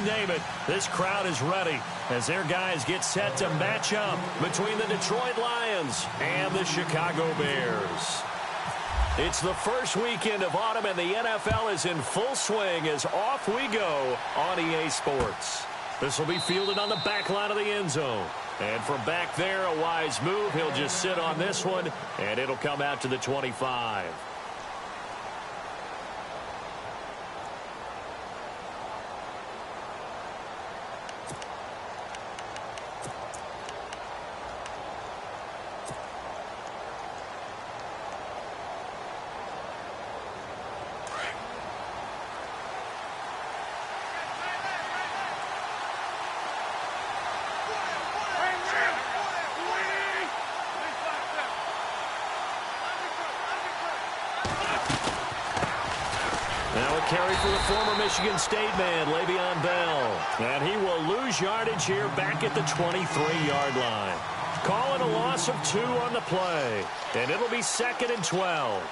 name it, this crowd is ready as their guys get set to match up between the Detroit Lions and the Chicago Bears. It's the first weekend of autumn, and the NFL is in full swing as off we go on EA Sports. This will be fielded on the back line of the end zone. And from back there, a wise move. He'll just sit on this one, and it'll come out to the 25. Carry for the former Michigan State man, Le'Veon Bell. And he will lose yardage here back at the 23-yard line. Calling a loss of 2 on the play. And it'll be 2nd and 12.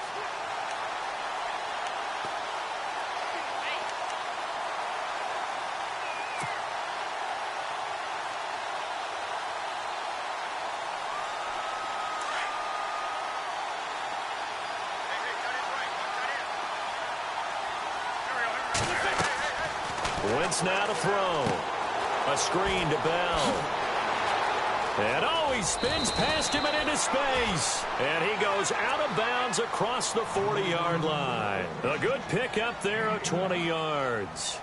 Wentz now to throw. A screen to Bell. And he spins past him and into space. And he goes out of bounds across the 40-yard line. A good pickup there of 20 yards.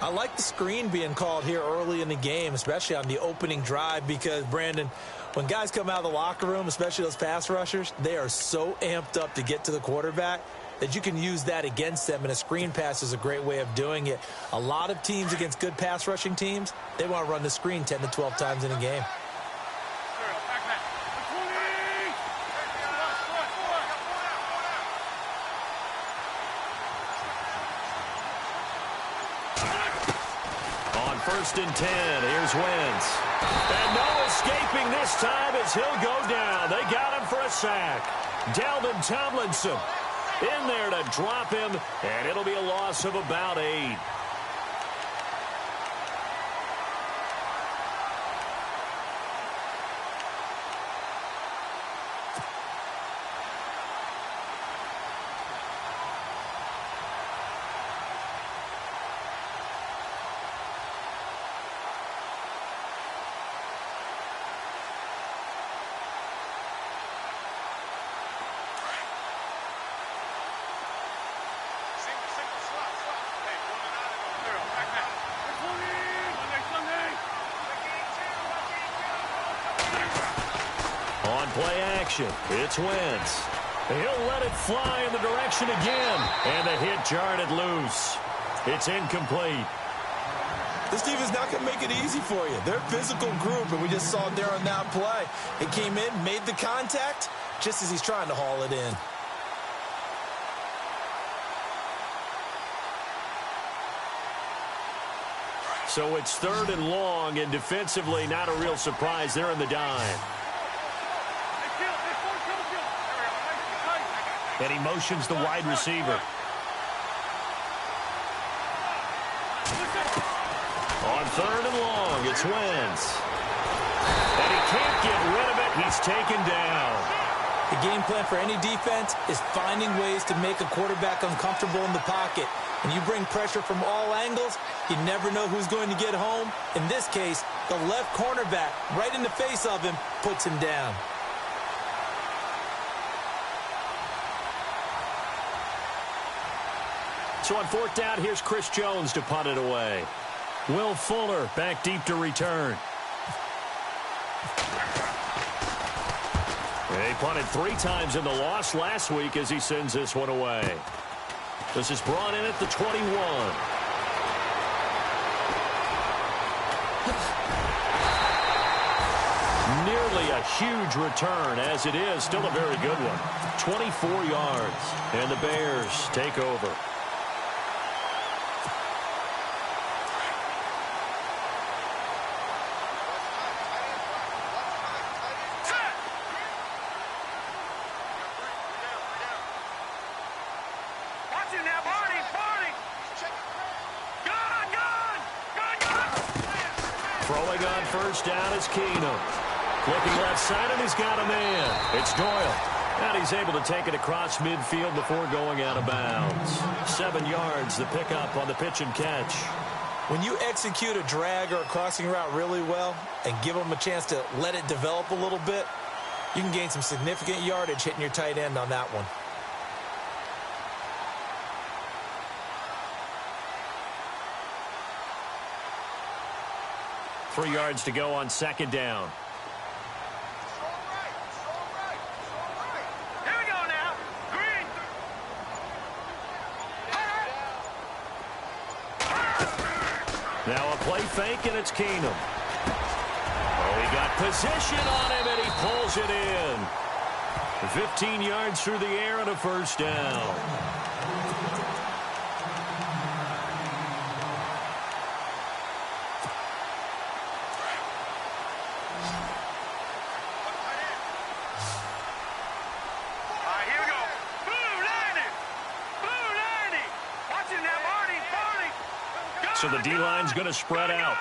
I like the screen being called here early in the game, especially on the opening drive, because, Brandon, when guys come out of the locker room, especially those pass rushers, they are so amped up to get to the quarterback that you can use that against them, and a screen pass is a great way of doing it. A lot of teams against good pass rushing teams, they want to run the screen 10 to 12 times in a game. On 1st and 10, here's Wentz. And no escaping this time as he'll go down. They got him for a sack. Dalvin Tomlinson in there to drop him, and it'll be a loss of about 8. Play action. It's Wentz. He'll let it fly in the direction again. And the hit jarred it loose. It's incomplete. This team is not going to make it easy for you. They're a physical group, and we just saw it there on that play. It came in, made the contact, just as he's trying to haul it in. So it's 3rd and long, and defensively not a real surprise there in the dime. And he motions the wide receiver. On 3rd and long, it's Wentz. And he can't get rid of it. He's taken down. The game plan for any defense is finding ways to make a quarterback uncomfortable in the pocket. When you bring pressure from all angles, you never know who's going to get home. In this case, the left cornerback, right in the face of him, puts him down. So on 4th down, here's Chris Jones to punt it away. Will Fuller back deep to return. He punted 3 times in the loss last week as he sends this one away. This is brought in at the 21. Nearly a huge return, as it is still a very good one. 24 yards, and the Bears take over. Throwing on first down is Keenum. Looking left side, and he's got a man. It's Doyle. And he's able to take it across midfield before going out of bounds. 7 yards, the pickup on the pitch and catch. When you execute a drag or a crossing route really well and give them a chance to let it develop a little bit, you can gain some significant yardage hitting your tight end on that one. Three yards to go on second down. Now a play fake, and it's Keenum. Oh, he got position on him, and he pulls it in. 15 yards through the air and a first down. So the D-line's going to spread out.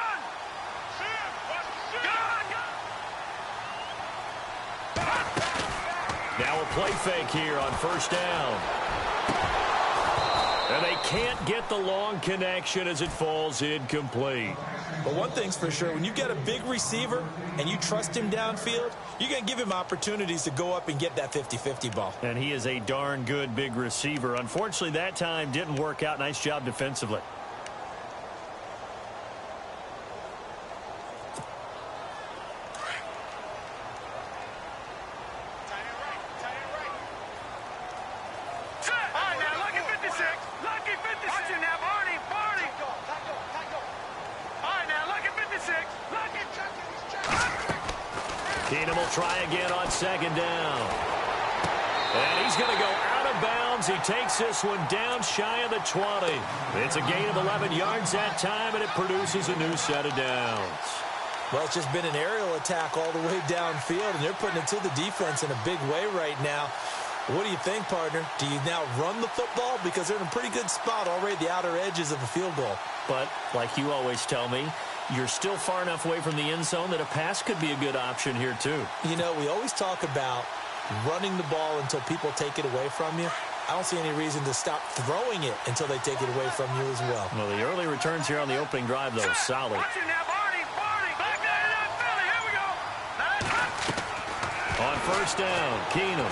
Now a play fake here on first down. And they can't get the long connection as it falls incomplete. But one thing's for sure, when you get a big receiver and you trust him downfield, you're going to give him opportunities to go up and get that 50-50 ball. And he is a darn good big receiver. Unfortunately, that time didn't work out. Nice job defensively. Keenum will try again on second down. And he's going to go out of bounds. He takes this one down shy of the 20. It's a gain of 11 yards that time, and it produces a new set of downs. Well, it's just been an aerial attack all the way downfield, and they're putting it to the defense in a big way right now. What do you think, partner? Do you now run the football? Because they're in a pretty good spot already at the outer edges of a field goal. But, like you always tell me, you're still far enough away from the end zone that a pass could be a good option here, too. You know, we always talk about running the ball until people take it away from you. I don't see any reason to stop throwing it until they take it away from you as well. Well, the early returns here on the opening drive, though, solid. On first down, Keenum.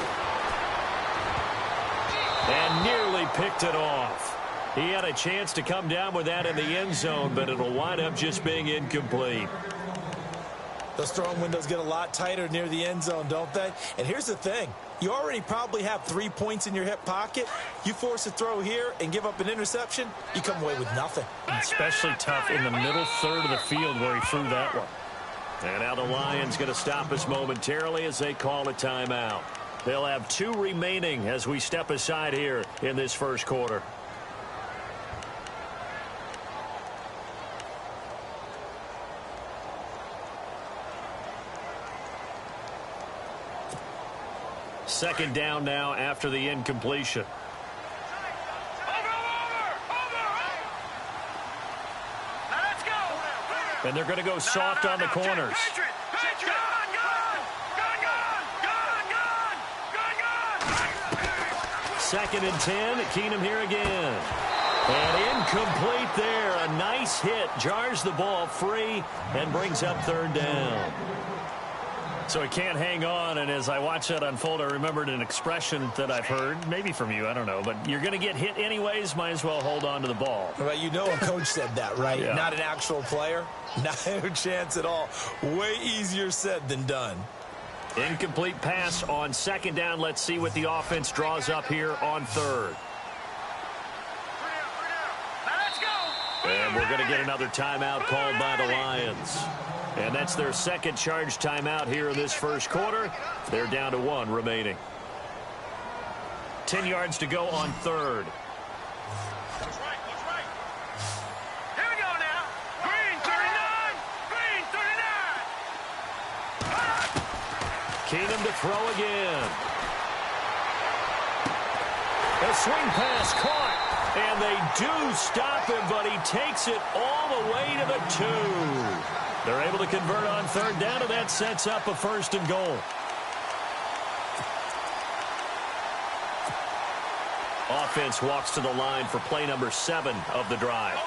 And nearly picked it off. He had a chance to come down with that in the end zone, but it'll wind up just being incomplete. Those throwing windows get a lot tighter near the end zone, don't they? And here's the thing. You already probably have 3 points in your hip pocket. You force a throw here and give up an interception, you come away with nothing. Especially tough in the middle third of the field where he threw that one. And now the Lions going to stop us momentarily as they call a timeout. They'll have 2 remaining as we step aside here in this first quarter. Second down now after the incompletion. And they're going to go soft on the corners. Second and 10. Keenum here again. And incomplete there. A nice hit. Jars the ball free and brings up third down. So he can't hang on, and as I watch that unfold, I remembered an expression that I've heard, maybe from you, I don't know, but you're going to get hit anyways, might as well hold on to the ball. Well, you know a coach said that, right? Yeah. Not an actual player. No chance at all. Way easier said than done. Incomplete pass on second down. Let's see what the offense draws up here on third. And we're going to get another timeout called by the Lions. And that's their second charge timeout here in this first quarter. They're down to 1 remaining. 10 yards to go on third. That's right. Here we go now. Green 39. Green 39. Keenum to throw again. A swing pass caught. And they do stop him, but he takes it all the way to the 2. They're able to convert on third down, and that sets up a first and goal. Offense walks to the line for play number 7 of the drive.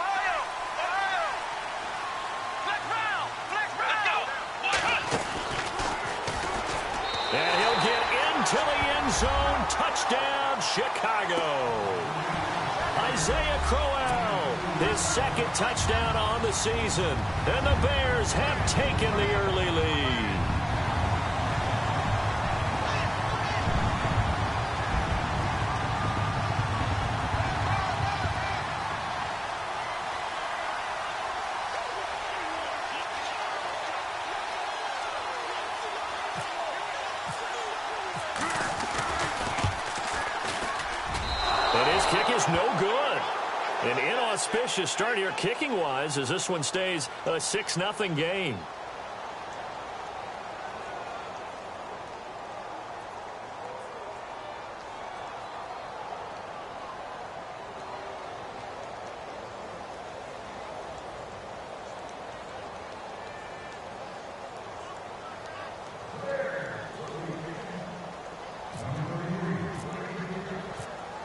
And he'll get into the end zone. Touchdown, Chicago. Isaiah Crowell, his second touchdown on the season. And the Bears have taken the early lead. Kick is no good. An inauspicious start here kicking-wise as this one stays a 6-0 game.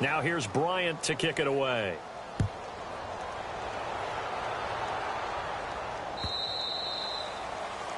Now here's Bryant to kick it away.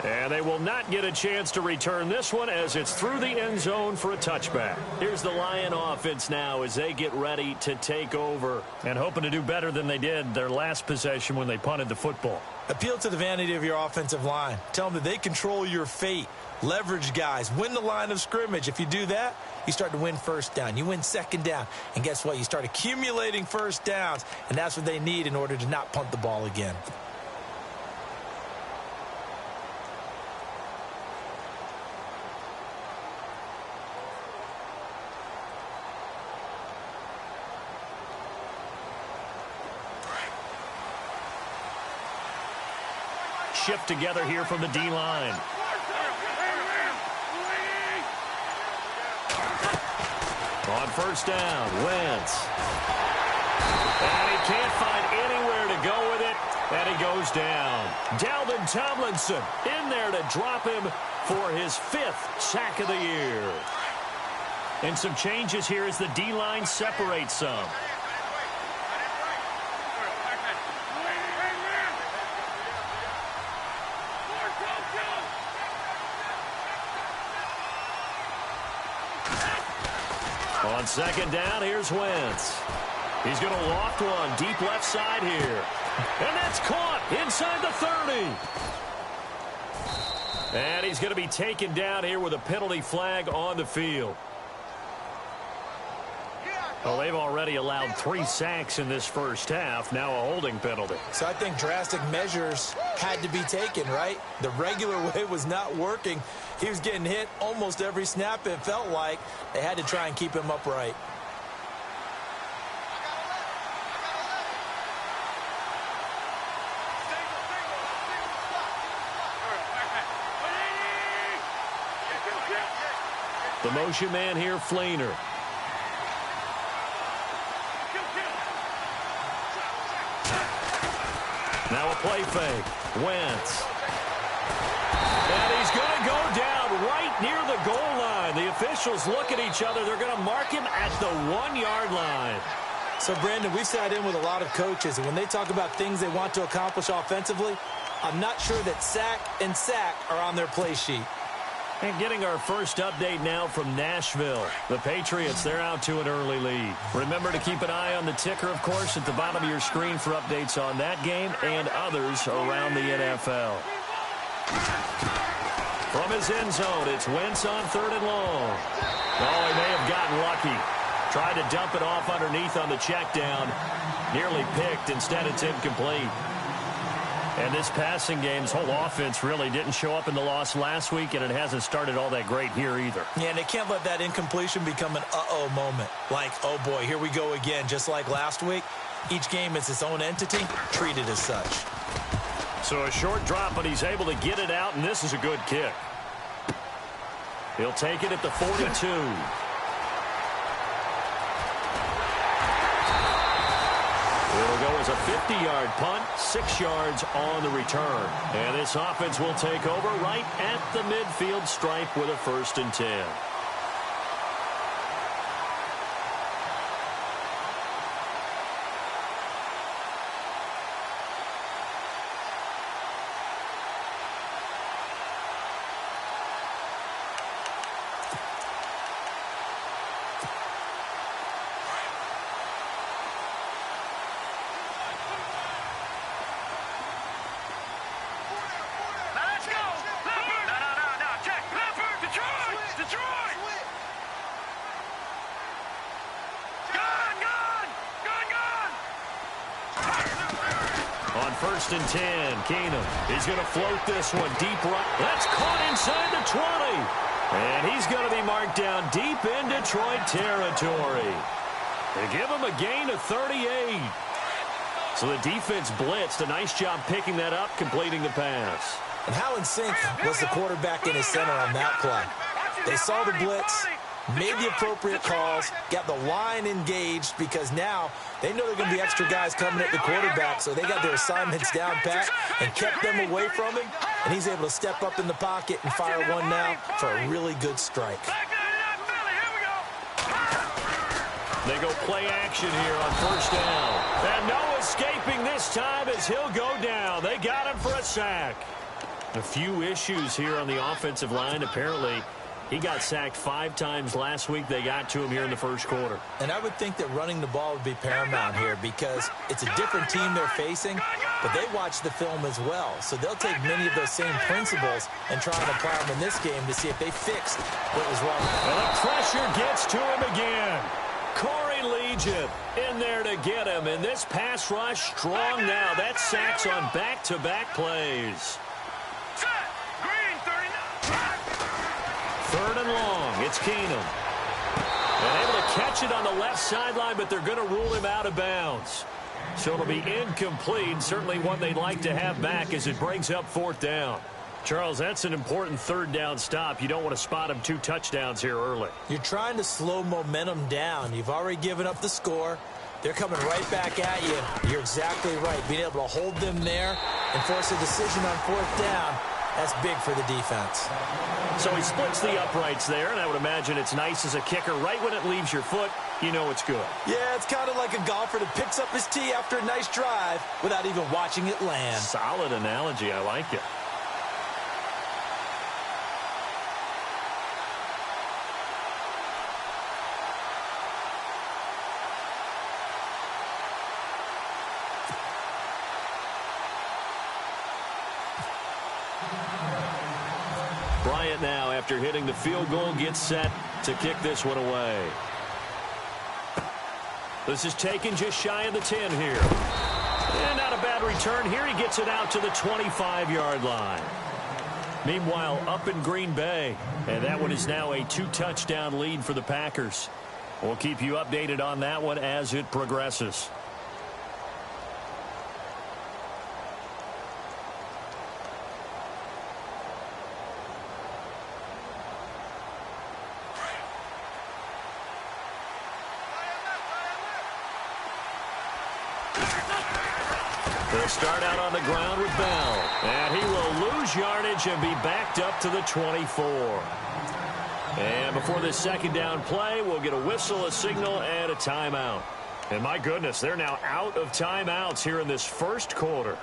And they will not get a chance to return this one as it's through the end zone for a touchback. Here's the Lion offense now as they get ready to take over and hoping to do better than they did their last possession when they punted the football. Appeal to the vanity of your offensive line. Tell them that they control your fate. Leverage guys. Win the line of scrimmage. If you do that, you start to win first down. You win second down. And guess what? You start accumulating first downs. And that's what they need in order to not punt the ball again. Shift together here from the D-line. On first down, Wentz. And he can't find anywhere to go with it, and he goes down. Dalvin Tomlinson in there to drop him for his 5th sack of the year. And some changes here as the D-line separates some. On second down, here's Wentz. He's going to loft one deep left side here. And that's caught inside the 30. And he's going to be taken down here with a penalty flag on the field. Well, they've already allowed 3 sacks in this first half. Now a holding penalty. So I think drastic measures had to be taken, right? The regular way was not working. He was getting hit almost every snap, it felt like. They had to try and keep him upright. The motion man here, Fleener. Now a play fake. Wentz. And he's going to go down right near the goal line. The officials look at each other. They're going to mark him at the 1-yard line. So, Brandon, we've sat in with a lot of coaches, and when they talk about things they want to accomplish offensively, I'm not sure that sack and sack are on their play sheet. And getting our first update now from Nashville. The Patriots, they're out to an early lead. Remember to keep an eye on the ticker, of course, at the bottom of your screen for updates on that game and others around the NFL. From his end zone, it's Wentz on 3rd and long. Oh, he may have gotten lucky. Tried to dump it off underneath on the check down. Nearly picked. Instead, it's incomplete. And this passing game's whole offense really didn't show up in the loss last week, and it hasn't started all that great here either. Yeah, and they can't let that incompletion become an uh-oh moment. Like, oh boy, here we go again. Just like last week, each game is its own entity, treated as such. So a short drop, but he's able to get it out, and this is a good kick. He'll take it at the 42. It'll go has a 50-yard punt, 6 yards on the return. And this offense will take over right at the midfield stripe with a 1st and 10. On 1st and 10, Keenum. He's going to float this one deep right. That's caught inside the 20. And he's going to be marked down deep in Detroit territory. They give him a gain of 38. So the defense blitzed. A nice job picking that up, completing the pass. And how in sync was the quarterback in his center on that play? They saw the blitz, made the appropriate calls, got the line engaged because now they know they're going to be extra guys coming at the quarterback, so they got their assignments down pat and kept them away from him, and he's able to step up in the pocket and fire one now for a really good strike. They go play action here on 1st down. And no escaping this time as he'll go down. They got him for a sack. A few issues here on the offensive line. Apparently, he got sacked 5 times last week. They got to him here in the 1st quarter. And I would think that running the ball would be paramount here because it's a different team they're facing, but they watch the film as well. So they'll take many of those same principles and try and apply them in this game to see if they fixed what was wrong. And the pressure gets to him again. Corey Legion in there to get him. And this pass rush strong now. That's sacks on back-to-back plays. 3rd and long. It's Keenum. And able to catch it on the left sideline, but they're going to rule him out of bounds. So it'll be incomplete. Certainly one they'd like to have back as it brings up 4th down. Charles, that's an important 3rd down stop. You don't want to spot him 2 touchdowns here early. You're trying to slow momentum down. You've already given up the score. They're coming right back at you. You're exactly right. Being able to hold them there and force a decision on 4th down, that's big for the defense. So he splits the uprights there, and I would imagine it's nice as a kicker. Right when it leaves your foot, you know it's good. Yeah, it's kind of like a golfer that picks up his tee after a nice drive without even watching it land. Solid analogy. I like it. Bryant now, after hitting the field goal, gets set to kick this one away. This is taken just shy of the 10 here. And not a bad return here. He gets it out to the 25-yard line. Meanwhile, up in Green Bay, and that one is now a 2-touchdown lead for the Packers. We'll keep you updated on that one as it progresses. They'll start out on the ground with Bell. And he will lose yardage and be backed up to the 24. And before this 2nd down play, we'll get a whistle, a signal, and a timeout. And my goodness, they're now out of timeouts here in this 1st quarter.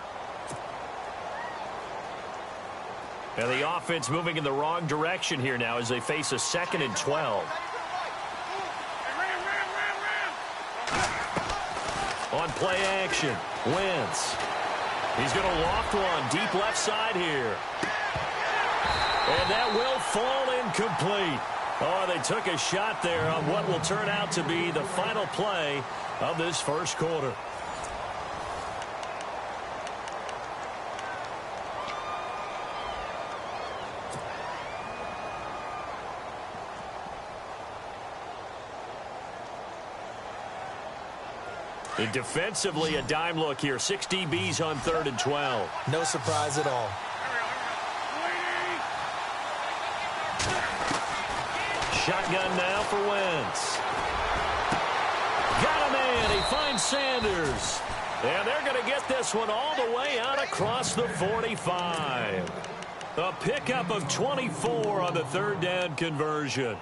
And the offense moving in the wrong direction here now as they face a 2nd and 12. On play action, Wentz. He's going to loft one deep left side here. And that will fall incomplete. Oh, they took a shot there on what will turn out to be the final play of this 1st quarter. And defensively, a dime look here. 6 DBs on 3rd and 12. No surprise at all. Shotgun now for Wentz. Got a man. He finds Sanders. And they're going to get this one all the way out across the 45. A pickup of 24 on the third down conversion.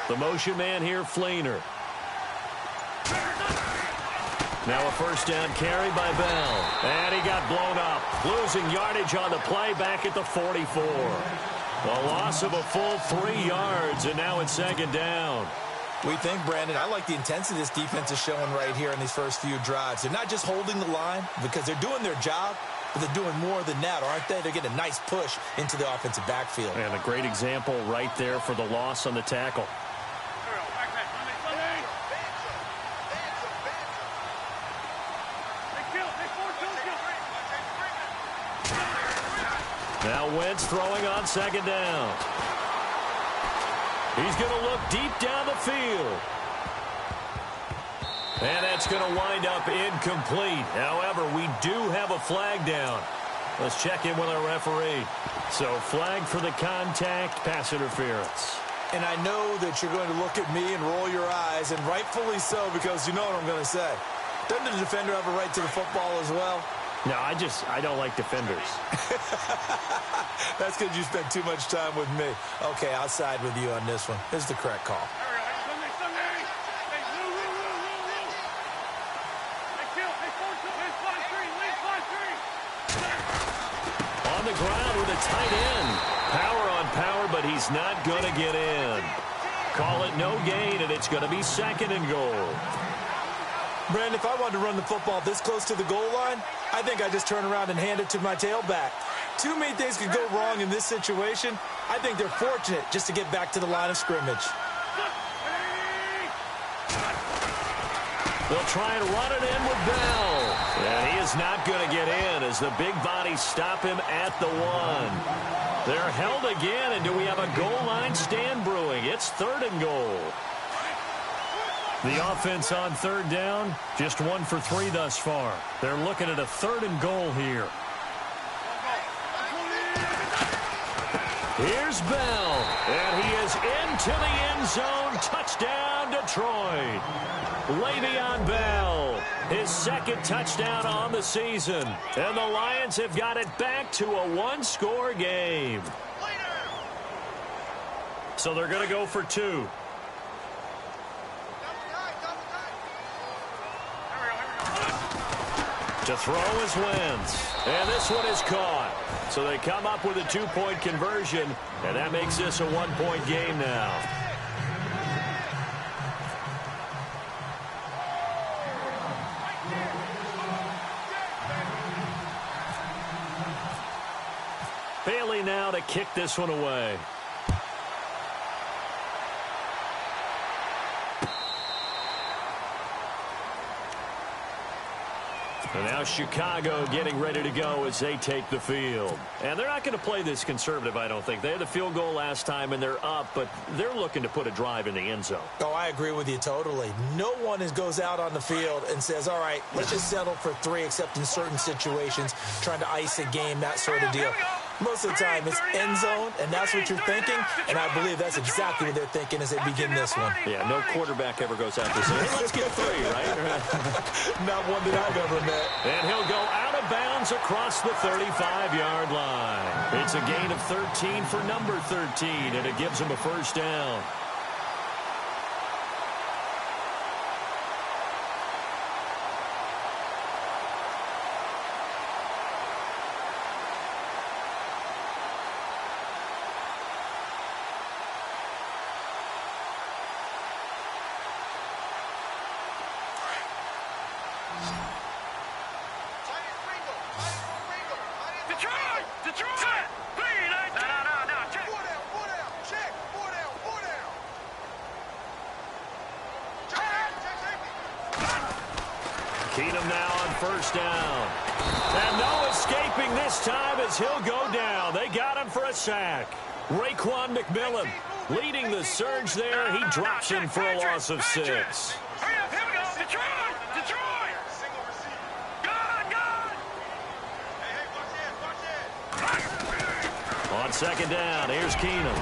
The motion man here, Fleener. Now a first down carry by Bell. And he got blown up. Losing yardage on the play back at the 44. A loss of a full 3 yards, and now it's second down. We think, Brandon, I like the intensity this defense is showing right here in these first few drives. They're not just holding the line because they're doing their job, but they're doing more than that, aren't they? They're getting a nice push into the offensive backfield. And a great example right there for the loss on the tackle. Now Wentz throwing on second down. He's going to look deep down the field. And that's going to wind up incomplete. However, we do have a flag down. Let's check in with our referee. So flag for the contact, pass interference. And I know that you're going to look at me and roll your eyes, and rightfully so, because you know what I'm going to say. Doesn't the defender have a right to the football as well? No, I don't like defenders. That's because you spent too much time with me. Okay, I'll side with you on this one. Here's the correct call. On the ground with a tight end. Power on power, but he's not going to get in. Call it no gain, and it's going to be second and goal. Brandon, if I wanted to run the football this close to the goal line, I think I just turn around and hand it to my tailback. Too many things could go wrong in this situation. I think they're fortunate just to get back to the line of scrimmage. They'll try and run it in with Bell. And he is not going to get in as the big bodies stop him at the 1. They're held again, and do we have a goal line stand brewing? It's third and goal. The offense on third down, just 1 for 3 thus far. They're looking at a third and goal here. Here's Bell, and he is into the end zone. Touchdown, Detroit. Le'Veon Bell, his second touchdown on the season. And the Lions have got it back to a 1-score game. So they're going to go for 2. To throw is Wentz. And this one is caught. So they come up with a 2-point conversion, and that makes this a 1-point game now. Bailey now to kick this one away. And now Chicago getting ready to go as they take the field. And they're not going to play this conservative, I don't think. They had the field goal last time, and they're up, but they're looking to put a drive in the end zone. Oh, I agree with you totally. No one goes out on the field and says, all right, let's just settle for 3, except in certain situations, trying to ice a game, that sort of deal. Most of the time, it's end zone, and that's what you're thinking, and I believe that's exactly what they're thinking as they begin this one. Yeah, no quarterback ever goes out to say, hey, let's get 3, right? Not one that I've ever met. And he'll go out of bounds across the 35-yard line. It's a gain of 13 for number 13, and it gives him a first down. Keenum now on first down. And no escaping this time as he'll go down. They got him for a sack. Raekwon McMillan Leading the surge there, he drops him for a loss of 6. Hurry up, here we go. Detroit! Detroit! Good, good! On second down, here's Keenum.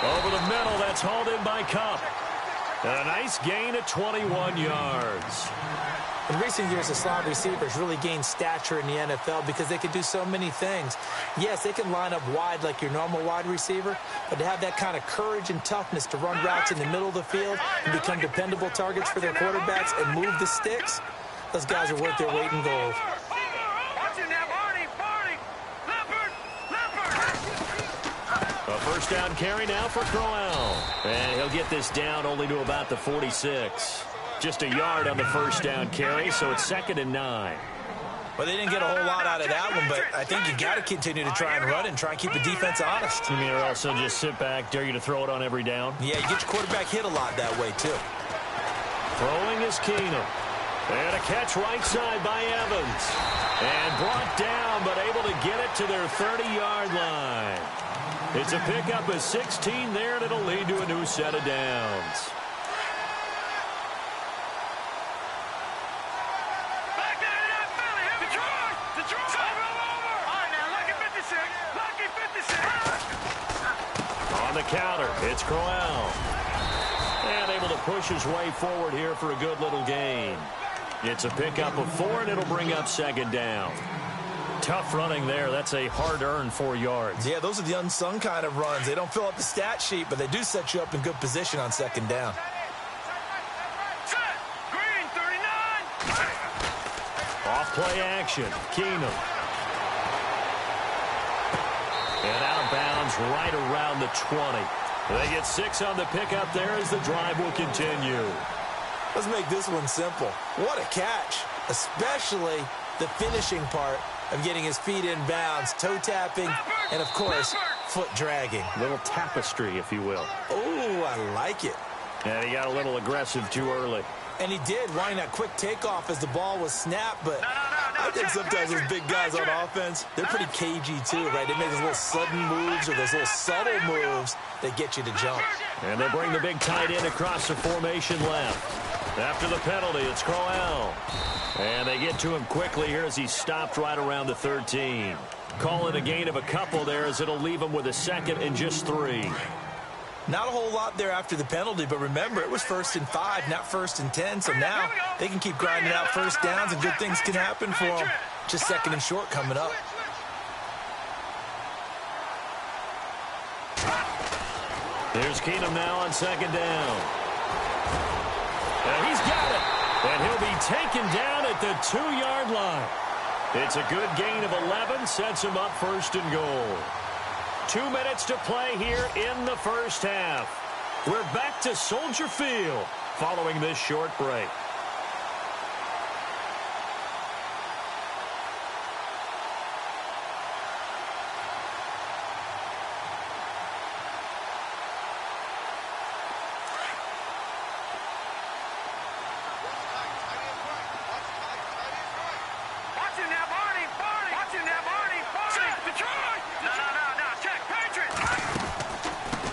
Over the middle, that's hauled in by Cup. And a nice gain of 21 yards. In recent years, the slot receivers really gained stature in the NFL because they can do so many things. Yes, they can line up wide like your normal wide receiver, but to have that kind of courage and toughness to run routes in the middle of the field and become dependable targets for their quarterbacks and move the sticks, those guys are worth their weight in gold. A first down carry now for Crowell. And he'll get this down only to about the 46. Just a yard on the first down carry, so it's 2nd and 9. Well, they didn't get a whole lot out of that one, but I think you got to continue to try and run and try and keep the defense honest. You mean or also just sit back, dare you to throw it on every down? Yeah, you get your quarterback hit a lot that way, too. Throwing is Keenum. And a catch right side by Evans. And brought down, but able to get it to their 30-yard line. It's a pickup of 16 there, and it'll lead to a new set of downs. On the counter, it's Crowell. And able to push his way forward here for a good little gain. It's a pickup of 4, and it'll bring up 2nd down. Tough running there. That's a hard-earned 4 yards. Yeah, those are the unsung kind of runs. They don't fill up the stat sheet, but they do set you up in good position on 2nd down. Green, 39! Off play action. Keenum. And out of bounds right around the 20. They get 6 on the pickup there as the drive will continue. Let's make this one simple. What a catch, especially the finishing part of getting his feet in bounds, toe tapping, and, of course, foot dragging. Little tapestry, if you will. Oh, I like it. And he got a little aggressive too early. And he did, wanting that quick takeoff as the ball was snapped, but I think sometimes those big guys on offense, they're pretty cagey too, right? They make those little sudden moves or those little subtle moves that get you to jump. And they bring the big tight end across the formation left. After the penalty, it's Crowell. And they get to him quickly here as he's stopped right around the 13. Call it a gain of a couple there as it'll leave him with a 2nd and just 3. Not a whole lot there after the penalty, but remember, it was 1st and 5, not 1st and 10, so now they can keep grinding out first downs and good things can happen for them. Just 2nd and short coming up. Here's Keenum now on 2nd down. And he's got it. And he'll be taken down at the 2-yard line. It's a good gain of 11, sets him up 1st and goal. 2 minutes to play here in the first half. We're back to Soldier Field following this short break.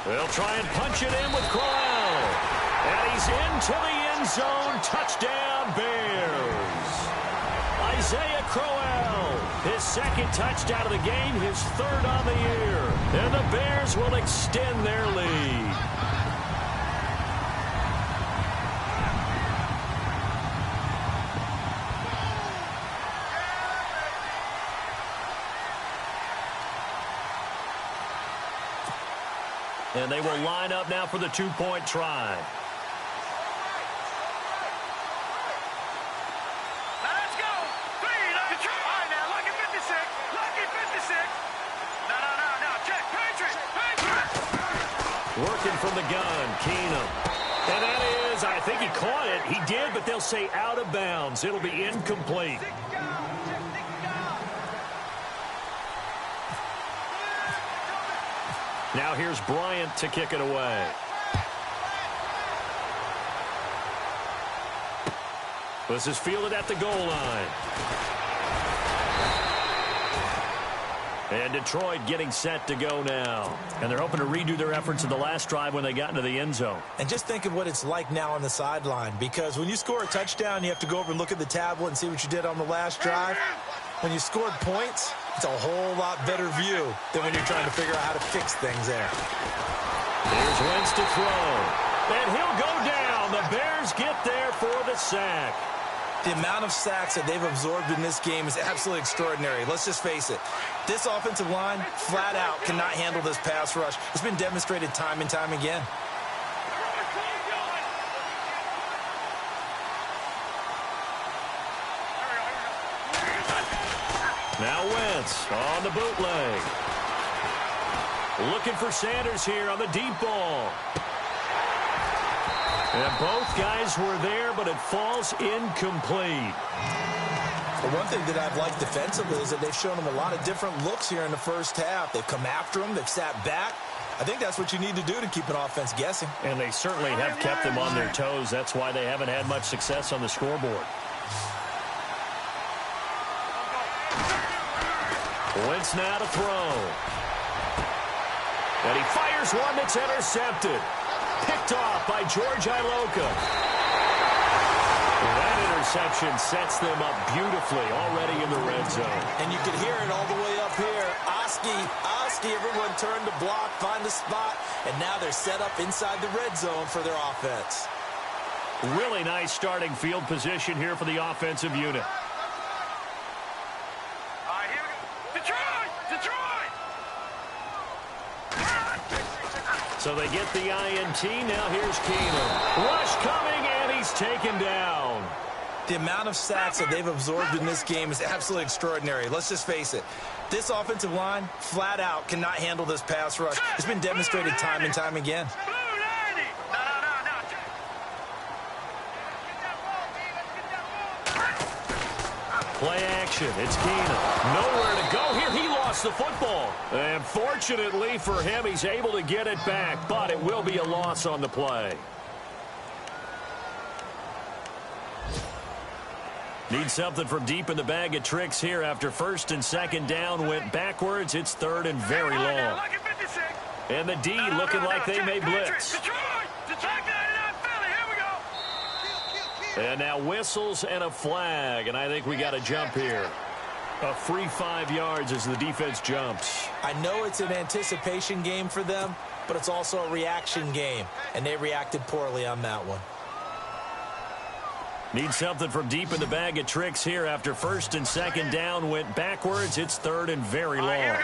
They'll try and punch it in with Crowell. And he's into the end zone. Touchdown, Bears. Isaiah Crowell, his 2nd touchdown of the game, his 3rd on the year. And the Bears will extend their lead. And they will line up now for the 2-point try. Let's go. 3, Detroit. All right, now, lucky 56. Lucky 56. No. Check. Patriots. Working from the gun, Keenum. And that is, I think he caught it. He did, but they'll say out of bounds. It'll be incomplete. Now here's Bryant to kick it away. This is fielded at the goal line. And Detroit getting set to go now. And they're hoping to redo their efforts in the last drive when they got into the end zone. And just think of what it's like now on the sideline, because when you score a touchdown, you have to go over and look at the tablet and see what you did on the last drive. When you scored points, it's a whole lot better view than when you're trying to figure out how to fix things there. Here's Wentz to throw. And he'll go down. The Bears get there for the sack. The amount of sacks that they've absorbed in this game is absolutely extraordinary. Let's just face it. This offensive line, flat out, cannot handle this pass rush. It's been demonstrated time and time again. Now Wentz on the bootleg. Looking for Sanders here on the deep ball. And both guys were there, but it falls incomplete. The one thing that I've liked defensively is that they've shown them a lot of different looks here in the first half. They've come after them. They've sat back. I think that's what you need to do to keep an offense guessing. And they certainly have kept them on their toes. That's why they haven't had much success on the scoreboard. Wentz now to throw. And he fires one that's intercepted. Picked off by George Iloka. That interception sets them up beautifully already in the red zone. And you can hear it all the way up here. Oski, everyone turned to block, find the spot, and now they're set up inside the red zone for their offense. Really nice starting field position here for the offensive unit. All right, here we go. Detroit! So they get the INT. Now here's Keenum. Rush coming, and he's taken down. The amount of sacks that they've absorbed in this game is absolutely extraordinary. Let's just face it. This offensive line, flat out, cannot handle this pass rush. It's been demonstrated time and time again. Play action. It's Keenum. Nowhere to go here. He lost the football. And fortunately for him, he's able to get it back, but it will be a loss on the play. Need something from deep in the bag of tricks here after first and second down went backwards. It's third and very long. And the D looking like they may blitz. And now whistles and a flag, and I think we got a jump here. A free 5 yards as the defense jumps. I know it's an anticipation game for them, but it's also a reaction game, and they reacted poorly on that one. Need something from deep in the bag of tricks here after first and second down went backwards. It's third and very long.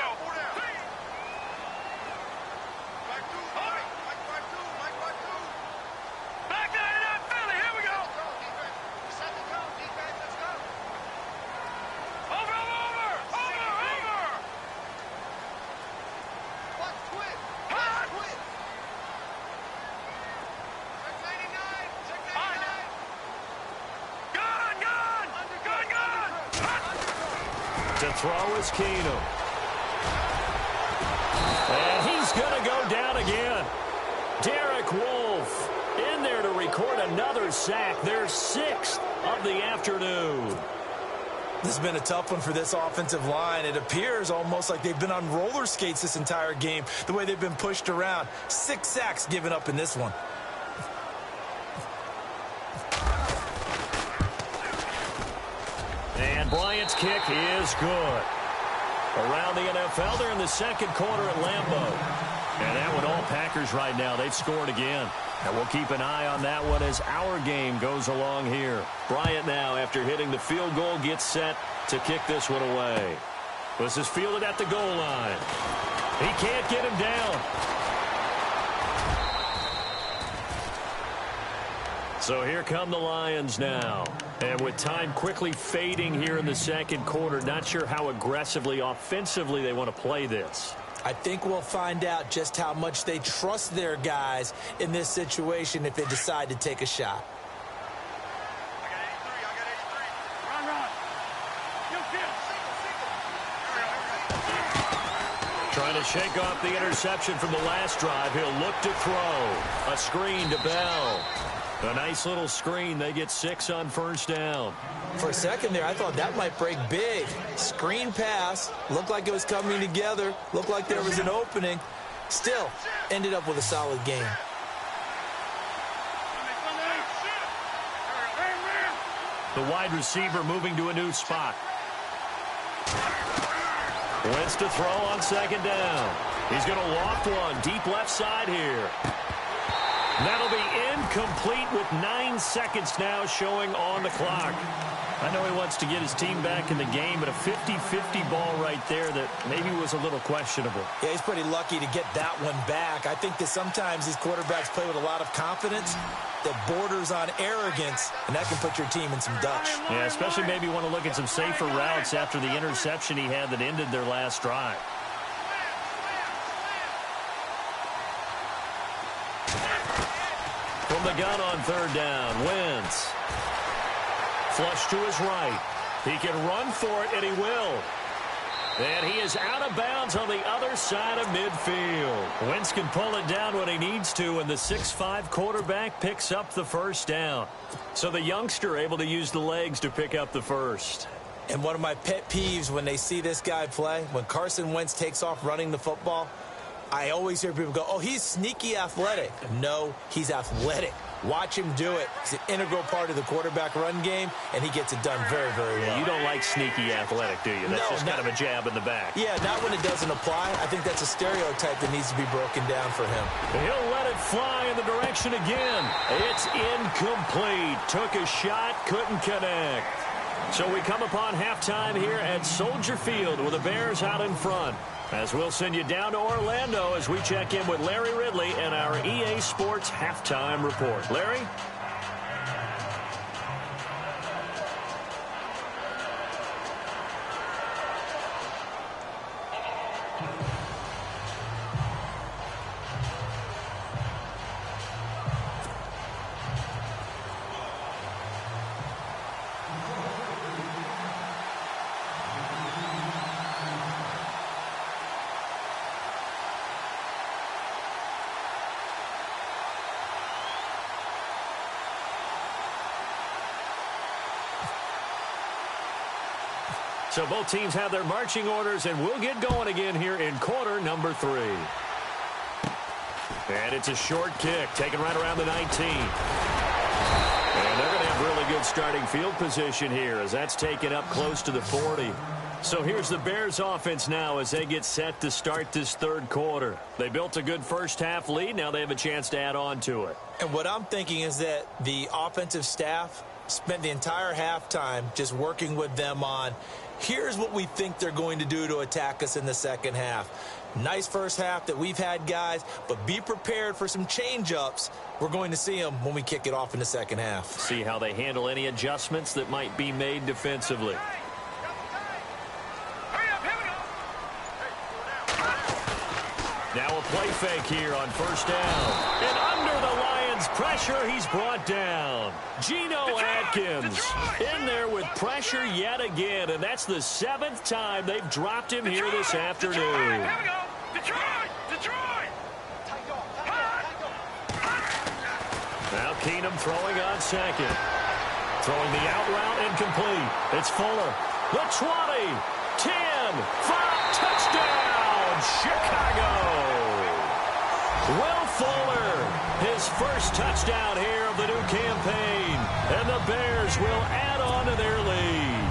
To throw is Keenum. And he's going to go down again. Derek Wolfe in there to record another sack. Their 6th of the afternoon. This has been a tough one for this offensive line. It appears almost like they've been on roller skates this entire game, the way they've been pushed around. 6 sacks given up in this one. And Bryant's kick is good. Around the NFL, they're in the second quarter at Lambeau. And that one all Packers right now. They've scored again. And we'll keep an eye on that one as our game goes along here. Bryant now, after hitting the field goal, gets set to kick this one away. This is fielded at the goal line. He can't get him down. So here come the Lions now. And with time quickly fading here in the second quarter, not sure how aggressively, offensively they want to play this. I think we'll find out just how much they trust their guys in this situation if they decide to take a shot. Trying to shake off the interception from the last drive. He'll look to throw. A screen to Bell. A nice little screen. They get 6 on first down. For a second there, I thought that might break big. Screen pass. Looked like it was coming together. Looked like there was an opening. Still, ended up with a solid game. The wide receiver moving to a new spot. Wentz to throw on second down. He's going to loft one deep left side here. That'll be incomplete with 9 seconds now showing on the clock. I know he wants to get his team back in the game, but a 50-50 ball right there that maybe was a little questionable. Yeah, he's pretty lucky to get that one back. I think that sometimes these quarterbacks play with a lot of confidence that borders on arrogance, and that can put your team in some Dutch. Yeah, especially maybe want to look at some safer routes after the interception he had that ended their last drive. From the gun on third down, Wentz. Flush to his right. He can run for it, and he will. And he is out of bounds on the other side of midfield. Wentz can pull it down when he needs to, and the 6'5" quarterback picks up the first down. So the youngster able to use the legs to pick up the first. And one of my pet peeves when they see this guy play, when Carson Wentz takes off running the football, I always hear people go, oh, he's sneaky athletic. No, he's athletic. Watch him do it. He's an integral part of the quarterback run game, and he gets it done very, very well. You don't like sneaky athletic, do you? That's just kind of a jab in the back. Yeah, not when it doesn't apply. I think that's a stereotype that needs to be broken down for him. He'll let it fly in the direction again. It's incomplete. Took a shot, couldn't connect. So we come upon halftime here at Soldier Field with the Bears out in front. As we'll send you down to Orlando as we check in with Larry Ridley and our EA Sports Halftime Report. Larry? So both teams have their marching orders, and we'll get going again here in quarter number 3. And it's a short kick, taken right around the 19. And they're going to have really good starting field position here as that's taken up close to the 40. So here's the Bears offense now as they get set to start this third quarter. They built a good first half lead. Now they have a chance to add on to it. And what I'm thinking is that the offensive staff spent the entire halftime just working with them on, here's what we think they're going to do to attack us in the second half. Nice first half that we've had, guys, but be prepared for some change-ups. We're going to see them when we kick it off in the second half. See how they handle any adjustments that might be made defensively. Now a play fake here on first down. And under the Lions' pressure, he's brought down. Geno Atkins in there with pressure yet again, and that's the 7th time they've dropped him here this afternoon. Now Keenum throwing on second. Throwing the out route incomplete. It's Fuller. The 20, 10, 5, touchdown, Chicago. Will Fuller, his first touchdown here of the new campaign, and the Bears will add on to their lead.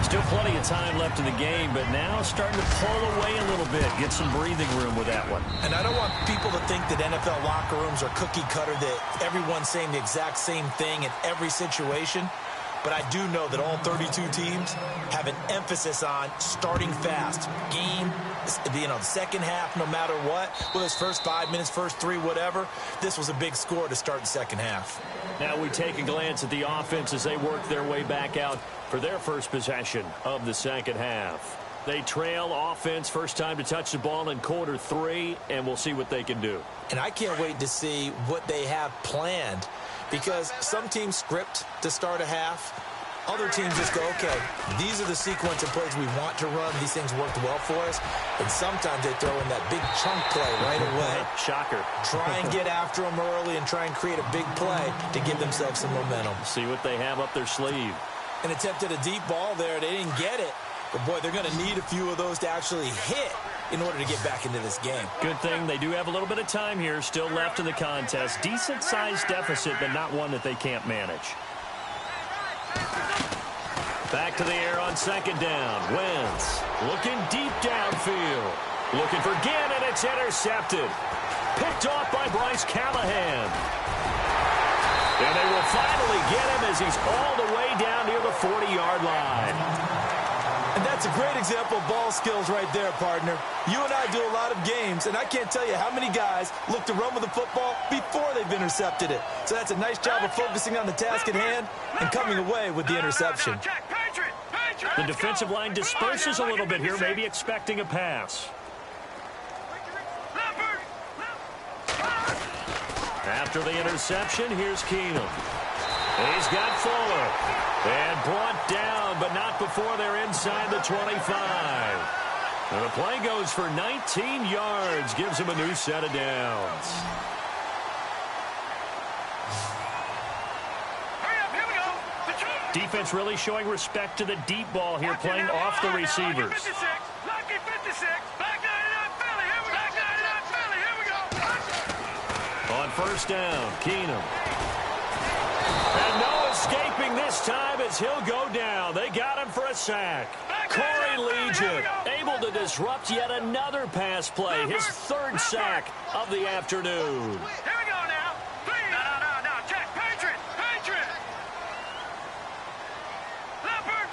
Still plenty of time left in the game, but now starting to pull away a little bit, get some breathing room with that one. And I don't want people to think that NFL locker rooms are cookie cutter, that everyone's saying the exact same thing in every situation. But I do know that all 32 teams have an emphasis on starting fast. Game, the second half, no matter what, whether it's first 5 minutes, first 3, whatever, this was a big score to start the second half. Now we take a glance at the offense as they work their way back out for their first possession of the second half. They trail offense, first time to touch the ball in quarter 3, and we'll see what they can do. And I can't wait to see what they have planned, because some teams script to start a half. Other teams just go, okay, these are the sequence of plays we want to run. These things worked well for us. And sometimes they throw in that big chunk play right away. Shocker. Try and get after them early and try and create a big play to give themselves some momentum. See what they have up their sleeve. An attempt at a deep ball there. They didn't get it. But, boy, they're going to need a few of those to actually hit in order to get back into this game. Good thing they do have a little bit of time here still left in the contest. Decent-sized deficit, but not one that they can't manage. Back to the air on second down. Wentz looking deep downfield. Looking for Ginn, and it's intercepted. Picked off by Bryce Callahan. And they will finally get him as he's all the way down near the 40-yard line. And that's a great example of ball skills right there, partner. You and I do a lot of games, and I can't tell you how many guys look to run with the football before they've intercepted it. So that's a nice job of focusing on the task at hand and coming away with the interception. The defensive line disperses a little bit here, maybe expecting a pass. After the interception, here's Keenum. He's got Fuller. And brought down, but not before they're inside the 25. And the play goes for 19 yards. Gives him a new set of downs. Defense really showing respect to the deep ball here, playing off the receivers. On first down, Keenum. And no escaping this time as he'll go down. They got him for a sack. Corey Legion able to disrupt yet another pass play. His third sack of the afternoon. Here we go now. No, check. Patriot. Leopard.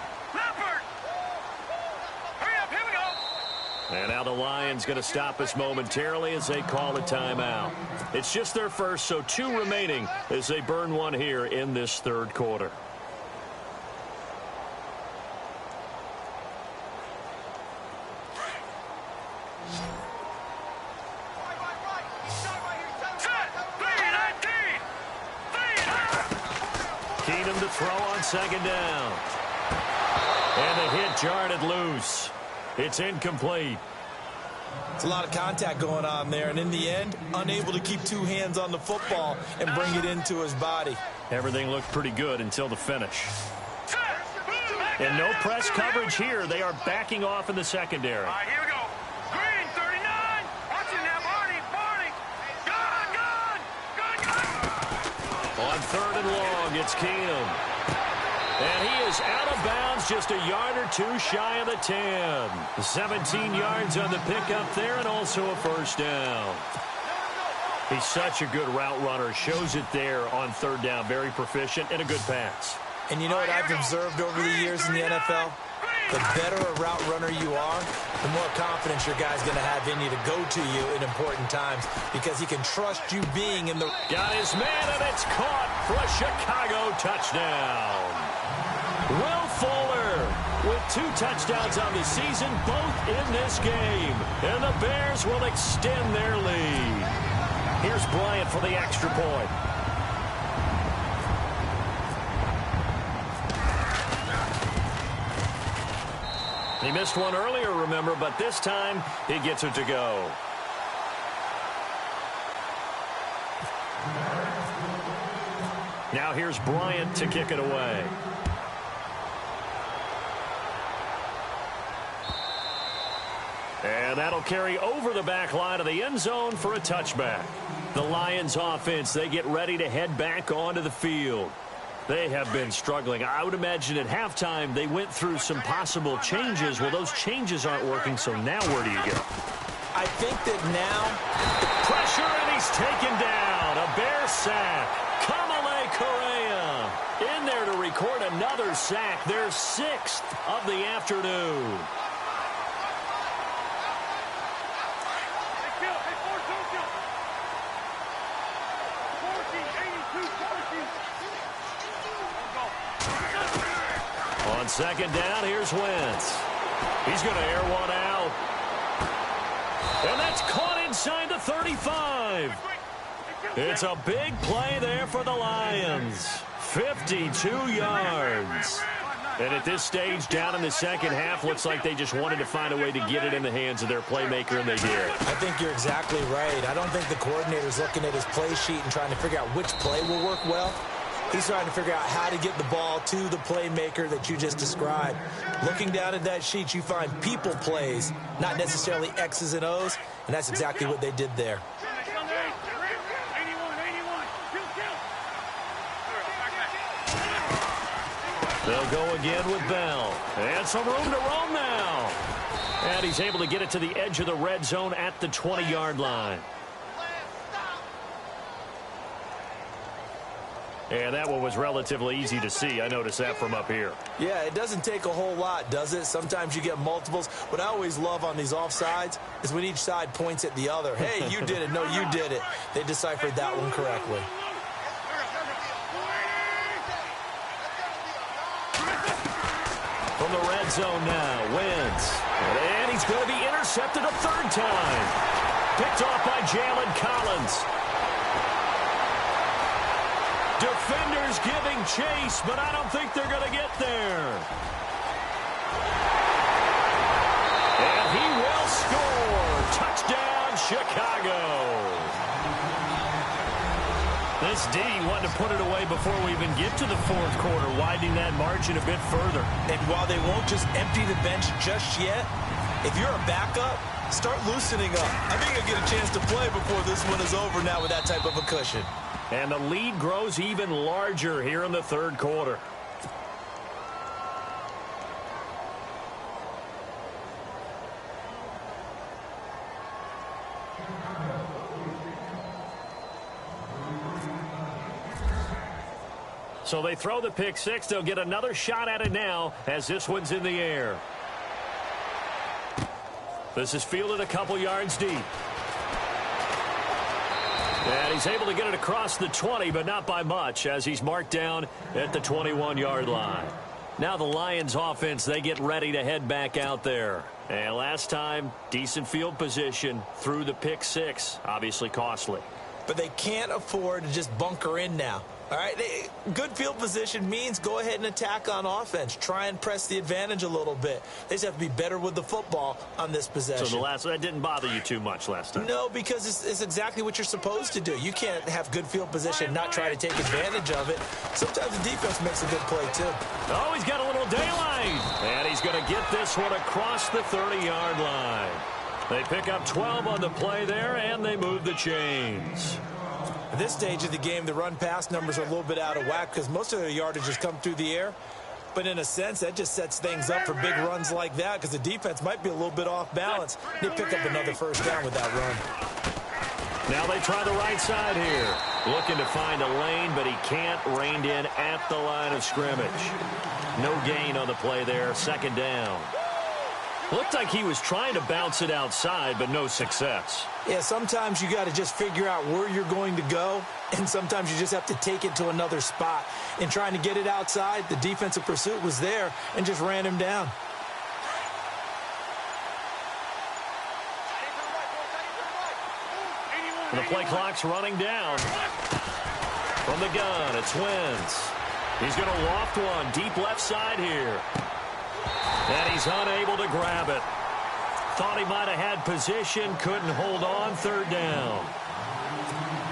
Hurry up, here we go. And now the Lions going to stop us momentarily as they call a timeout. It's just their first, so 2 remaining as they burn one here in this third quarter. Keenum to throw on second down. And the hit jarred it loose. It's incomplete. It's a lot of contact going on there, and in the end, unable to keep 2 hands on the football and bring it into his body. Everything looked pretty good until the finish. And no press coverage here. They are backing off in the secondary. All right, here we go. Green, 39. Watch it now, Barney. Gun. On third and long, it's Keenum. And he is out of bounds, just a yard or 2 shy of the 10. 17 yards on the pickup there, and also a first down. He's such a good route runner. Shows it there on third down. Very proficient and a good pass. And you know what I've observed over the years in the NFL? The better a route runner you are, the more confidence your guy's going to have in you to go to you in important times because he can trust you being in the... Got his man, and it's caught for a Chicago touchdown. Will Fuller with 2 touchdowns on the season, both in this game. And the Bears will extend their lead. Here's Bryant for the extra point. He missed one earlier, remember, but this time he gets it to go. Now here's Bryant to kick it away. And that'll carry over the back line of the end zone for a touchback. The Lions offense, they get ready to head back onto the field. They have been struggling. I would imagine at halftime they went through some possible changes. Well, those changes aren't working, so now where do you go? I think that now... Pressure, and he's taken down. A Bear sack. Kamale Correa in there to record another sack. Their 6th of the afternoon. On second down, here's Wentz. He's going to air one out. And that's caught inside the 35. It's a big play there for the Lions. 52 yards. And at this stage, down in the second half, looks like they just wanted to find a way to get it in the hands of their playmaker, and they did. I think you're exactly right. I don't think the coordinator's looking at his play sheet and trying to figure out which play will work well. He's trying to figure out how to get the ball to the playmaker that you just described. Looking down at that sheet, you find people plays, not necessarily X's and O's, and that's exactly what they did there. They'll go again with Bell. And some room to roam now. And he's able to get it to the edge of the red zone at the 20-yard line. And that one was relatively easy to see. I noticed that from up here. Yeah, it doesn't take a whole lot, does it? Sometimes you get multiples. What I always love on these offsides is when each side points at the other. Hey, you did it. No, you did it. They deciphered that one correctly. From the red zone now, Wentz. And he's going to be intercepted a third time. Picked off by Jalen Collins. Defenders giving chase, but I don't think they're going to get there. And he will score. Touchdown, Chicago. This D wanted to put it away before we even get to the fourth quarter, widening that margin a bit further. And while they won't just empty the bench just yet, if you're a backup, start loosening up. I think you'll get a chance to play before this one is over now with that type of a cushion. And the lead grows even larger here in the third quarter. So they throw the pick six. They'll get another shot at it now as this one's in the air. This is fielded a couple yards deep. And he's able to get it across the 20, but not by much, as he's marked down at the 21-yard line. Now the Lions offense, they get ready to head back out there. And last time, decent field position through the pick six, obviously costly. But they can't afford to just bunker in now. All right, good field position means go ahead and attack on offense. Try and press the advantage a little bit. They just have to be better with the football on this possession. So that didn't bother you too much last time? No, because it's exactly what you're supposed to do. You can't have good field position and not try to take advantage of it. Sometimes the defense makes a good play, too. Oh, he's got a little daylight. And he's going to get this one across the 30-yard line. They pick up 12 on the play there, and they move the chains. At this stage of the game, the run-pass numbers are a little bit out of whack because most of their yardage has come through the air. But in a sense, that just sets things up for big runs like that because the defense might be a little bit off balance. They pick up another first down with that run. Now they try the right side here. Looking to find a lane, but he can't. Reined in at the line of scrimmage. No gain on the play there. Second down. Looked like he was trying to bounce it outside, but no success. Yeah, sometimes you got to just figure out where you're going to go, and sometimes you just have to take it to another spot. In trying to get it outside, the defensive pursuit was there and just ran him down. The play clock's running down. From the gun, it's Wentz. He's going to loft one deep left side here. And he's unable to grab it. Thought he might have had position, couldn't hold on. Third down.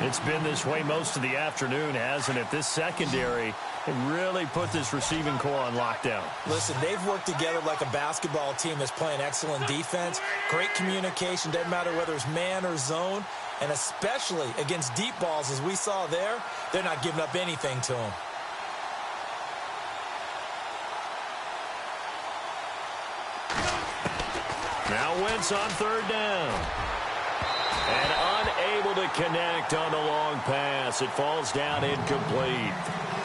It's been this way most of the afternoon, hasn't it? This secondary can really put this receiving core on lockdown. Listen, they've worked together like a basketball team that's playing excellent defense. Great communication, doesn't matter whether it's man or zone. And especially against deep balls, as we saw there, they're not giving up anything to them. Now Wentz on third down. And unable to connect on the long pass. It falls down incomplete.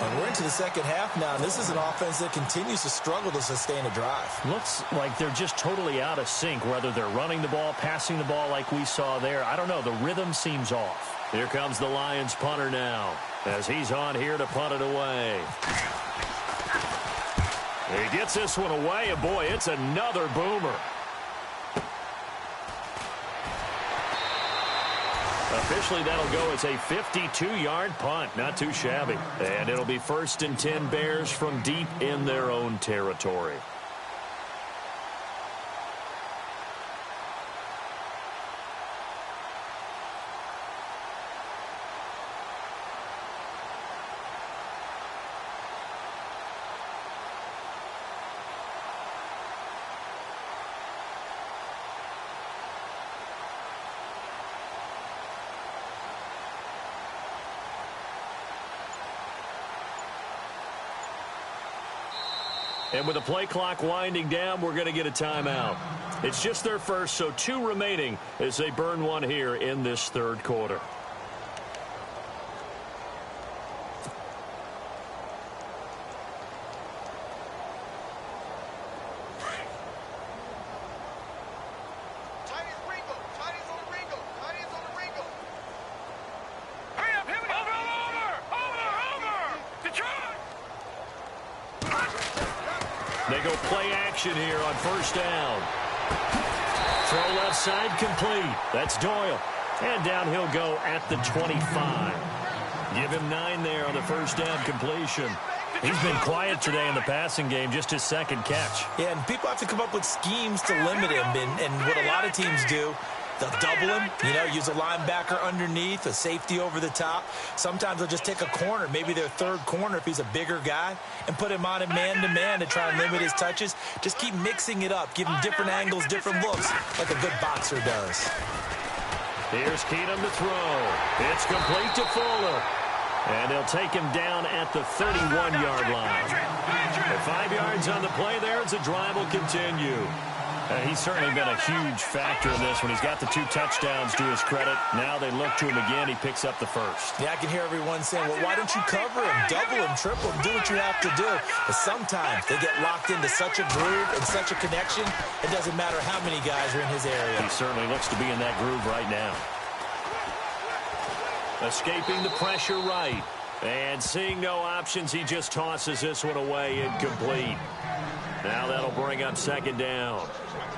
And we're into the second half now, and this is an offense that continues to struggle to sustain a drive. Looks like they're just totally out of sync, whether they're running the ball, passing the ball like we saw there. I don't know. The rhythm seems off. Here comes the Lions punter now as he's on here to punt it away. He gets this one away, and boy, it's another boomer. Officially, that'll go as a 52-yard punt. Not too shabby. And it'll be 1st and 10 Bears from deep in their own territory. And with the play clock winding down, we're going to get a timeout. It's just their first, so 2 remaining as they burn one here in this 3rd quarter. They go play action here on 1st down. Throw left side complete. That's Doyle. And down he'll go at the 25. Give him 9 there on the 1st down completion. He's been quiet today in the passing game, just his 2nd catch. Yeah, and people have to come up with schemes to limit him. And what a lot of teams do, they'll double him, use a linebacker underneath, a safety over the top. Sometimes they'll just take a corner, maybe their 3rd corner if he's a bigger guy, and put him on a man-to-man to try and limit his touches. Just keep mixing it up, give him different angles, different looks, like a good boxer does. Here's Keenum to throw. It's complete to Fuller. And they'll take him down at the 31-yard line. At 5 yards on the play there as the drive will continue. He's certainly been a huge factor in this when he's got the 2 touchdowns to his credit. Now they look to him again. He picks up the 1st. Yeah, I can hear everyone saying, well, why don't you cover him, double him, triple him, do what you have to do. But sometimes they get locked into such a groove and such a connection, it doesn't matter how many guys are in his area. He certainly looks to be in that groove right now. Escaping the pressure right. And seeing no options, he just tosses this one away incomplete. Now that'll bring up 2nd down.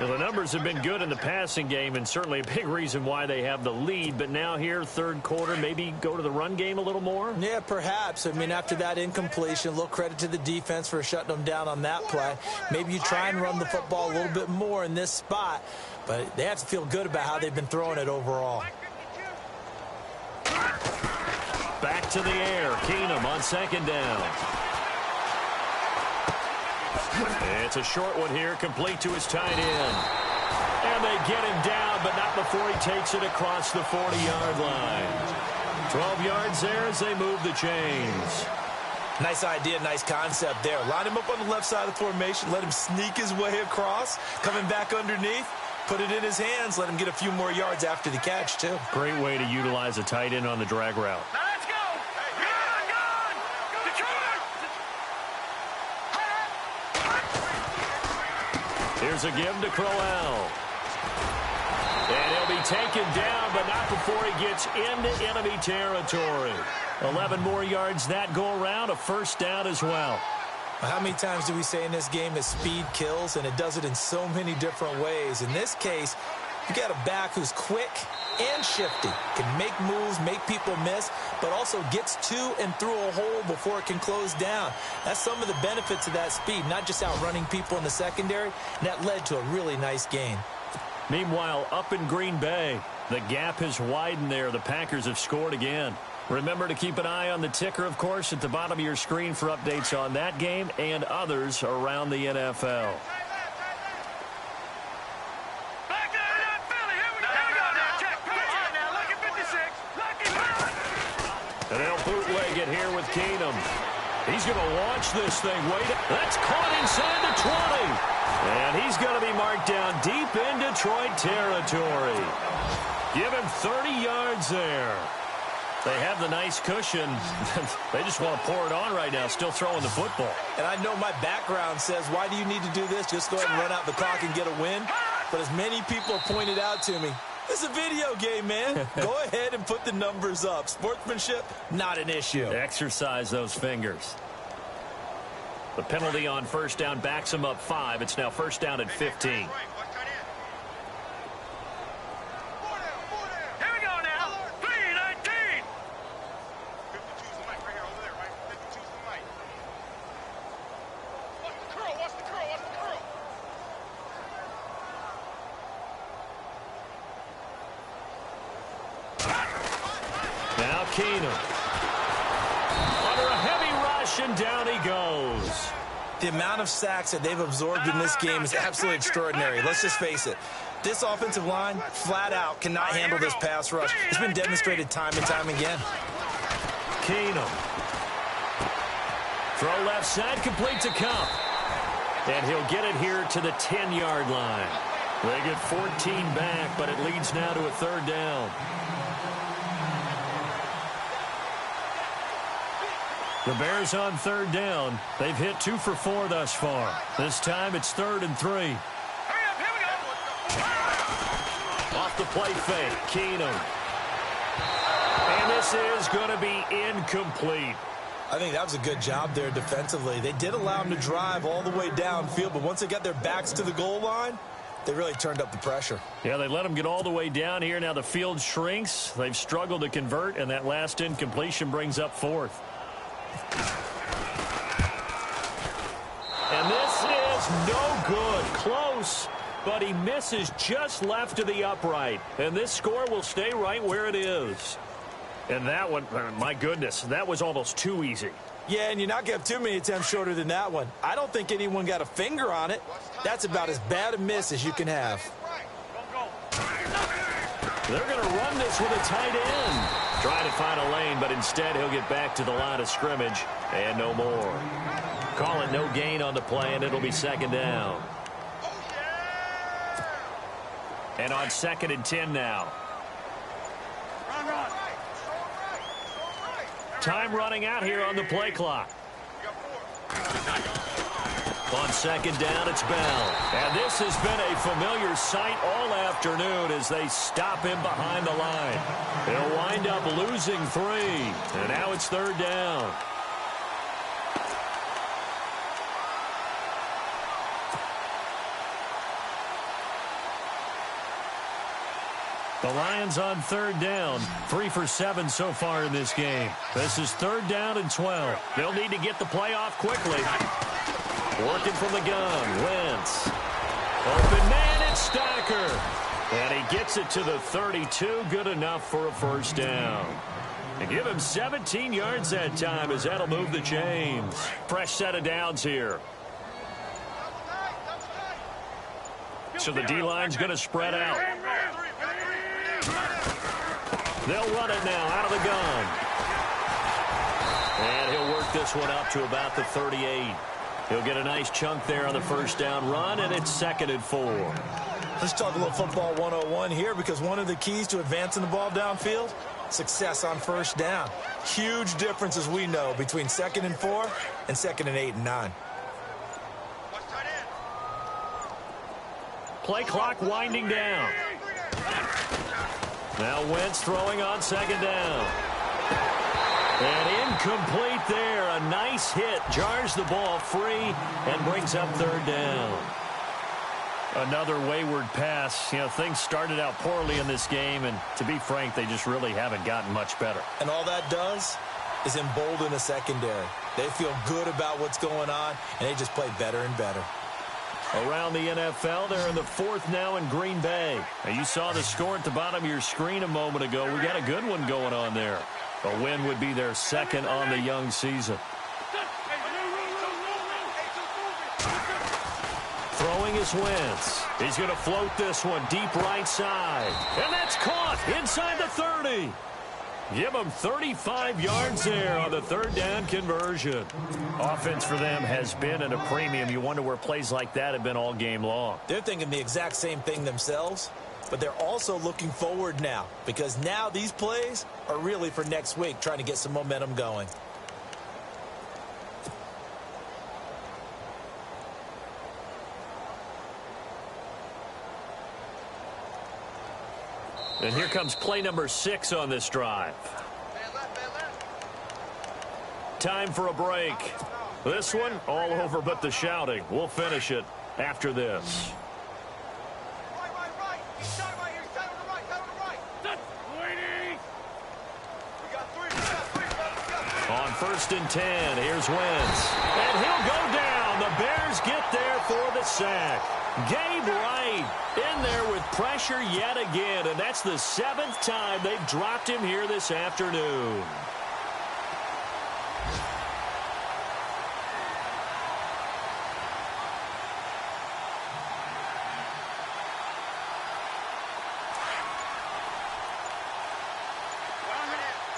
Now, the numbers have been good in the passing game and certainly a big reason why they have the lead. But now here, 3rd quarter, maybe go to the run game a little more? Yeah, perhaps. I mean, after that incompletion, a little credit to the defense for shutting them down on that play. Maybe you try and run the football a little bit more in this spot. But they have to feel good about how they've been throwing it overall. Back to the air. Keenum on 2nd down. It's a short one here, complete to his tight end. And they get him down, but not before he takes it across the 40-yard line. 12 yards there as they move the chains. Nice idea, nice concept there. Line him up on the left side of the formation, let him sneak his way across, coming back underneath, put it in his hands, let him get a few more yards after the catch, too. Great way to utilize a tight end on the drag route. Here's a give to Crowell. And he'll be taken down, but not before he gets into enemy territory. 11 more yards that go around, a 1st down as well. How many times do we say in this game that speed kills, and it does it in so many different ways? In this case, you got a back who's quick and shifty, can make moves, make people miss, but also gets to and through a hole before it can close down. That's some of the benefits of that speed, not just outrunning people in the secondary, and that led to a really nice gain. Meanwhile, up in Green Bay, the gap has widened there. The Packers have scored again. Remember to keep an eye on the ticker, of course, at the bottom of your screen for updates on that game and others around the NFL. And they'll bootleg it here with Keenum. He's going to launch this thing. Wait, that's caught inside the 20. And he's going to be marked down deep in Detroit territory. Give him 30 yards there. They have the nice cushion. They just want to pour it on right now, still throwing the football. And I know my background says, why do you need to do this? Just go ahead and run out the clock and get a win. But as many people pointed out to me, this is a video game, man. Go ahead and put the numbers up. Sportsmanship, not an issue. Exercise those fingers. The penalty on 1st down backs him up 5. It's now 1st down at 15. Here we go now. 3 Now Keenum. Under a heavy rush, and down he goes. The amount of sacks that they've absorbed in this game is absolutely extraordinary. Let's just face it. This offensive line, flat out, cannot handle this pass rush. It's been demonstrated time and time again. Keenum. Throw left side, complete to Cup. And he'll get it here to the 10-yard line. They get 14 back, but it leads now to a third down. The Bears on third down. They've hit 2 for 4 thus far. This time it's 3rd and 3. Hurry up, here we go. Off the play fake, Keenum. And this is going to be incomplete. I think that was a good job there defensively. They did allow them to drive all the way downfield, but once they got their backs to the goal line, they really turned up the pressure. Yeah, they let them get all the way down here. Now the field shrinks. They've struggled to convert, and that last incompletion brings up 4th. And this is no good. Close, but he misses just left of the upright. And this score will stay right where it is. And that one, my goodness, that was almost too easy. Yeah, and you're not going to have too many attempts shorter than that one. I don't think anyone got a finger on it. That's about as bad a miss as you can have. They're going to run this with a tight end. Trying to find a lane, but instead he'll get back to the line of scrimmage and no more. Call it no gain on the play, and it'll be 2nd down. And on 2nd and 10 now. Time running out here on the play clock. On 2nd down, it's Bell. And this has been a familiar sight all afternoon as they stop him behind the line. He'll wind up losing 3. And now it's 3rd down. The Lions on 3rd down. 3 for 7 so far in this game. This is 3rd down and 12. They'll need to get the play off quickly. Working from the gun, Wentz. Open man, it's Stacker. And he gets it to the 32, good enough for a 1st down. And give him 17 yards that time as that'll move the chains. Fresh set of downs here. So the D-line's going to spread out. They'll run it now out of the gun. And he'll work this one up to about the 38. He'll get a nice chunk there on the 1st down run, and it's 2nd and 4. Let's talk a little football 101 here, because one of the keys to advancing the ball downfield, success on 1st down. Huge difference, as we know, between 2nd and 4 and 2nd and 8 and 9. Play clock winding down. Now Wentz throwing on 2nd down. And incomplete there. A nice hit. Jars the ball free and brings up 3rd down. Another wayward pass. You know, things started out poorly in this game, and to be frank, they just really haven't gotten much better. And all that does is embolden the secondary. They feel good about what's going on, and they just play better and better. Around the NFL, they're in the 4th now in Green Bay. Now, you saw the score at the bottom of your screen a moment ago. We got a good one going on there. A win would be their 2nd on the young season. Throwing is Wentz. He's going to float this one deep right side. And that's caught inside the 30. Give them 35 yards there on the 3rd down conversion. Offense for them has been at a premium. You wonder where plays like that have been all game long. They're thinking the exact same thing themselves, but they're also looking forward now, because now these plays are really for next week, trying to get some momentum going. And here comes play number 6 on this drive. Time for a break. This one, all over but the shouting. We'll finish it after this. On 1st and 10, here's Wentz. And he'll go down. And the Bears get there for the sack. Gabe Wright in there with pressure yet again, and that's the 7th time they've dropped him here this afternoon.